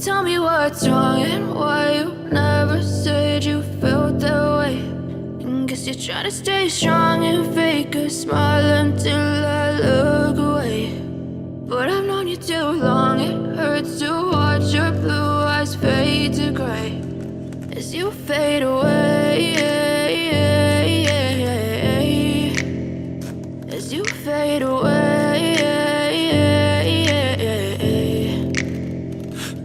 Tell me what's wrong and why you never said you felt that way. And guess you're trying to stay strong and fake a smile until I look away. But I've known you too long, it hurts to watch your blue eyes fade to gray as you fade away, as you fade away.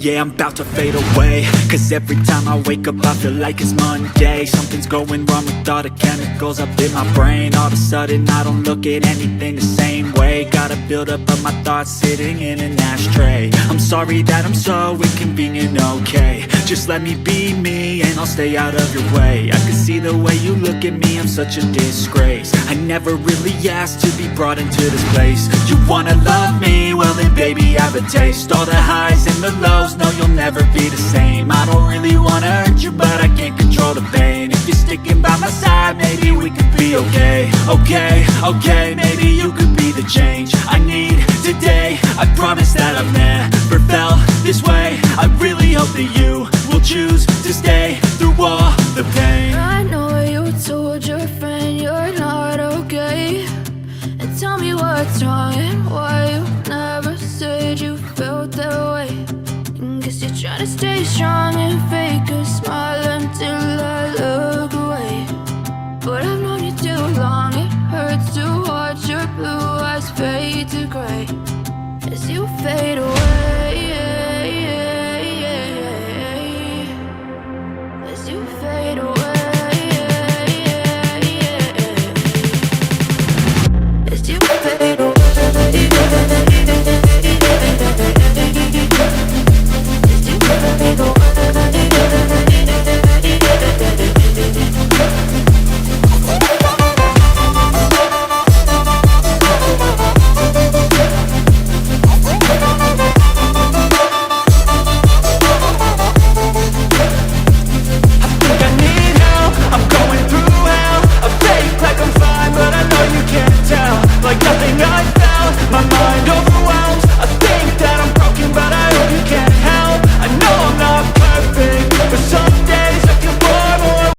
Yeah, I'm about to fade away, cause every time I wake up I feel like it's Monday. Something's going wrong with all the chemicals up in my brain. All of a sudden I don't look at anything the same way. Got a buildup of my thoughts sitting in an ashtray. I'm sorry that I'm so inconvenient, okay. Just let me be me and I'll stay out of your way. I can see the way you look at me, I'm such a disgrace. I never really asked to be brought into this place. You wanna love me? Well then baby have a taste. All the highs and the lows, no you'll never be the same. I don't really wanna hurt you but I can't control the pain. If you're sticking by my side maybe we could be okay. Okay, maybe you could be the change I need today. I promise that I've never felt this way. I really hope that you will choose to stay through all the pain. I know you told your friend you're not okay. And tell me what's wrong and why you never said you felt that way. And guess you're trying to stay strong and fake a smile until I look away. But I've known you too long, it hurts to watch your blue eyes fade to gray as you fade away.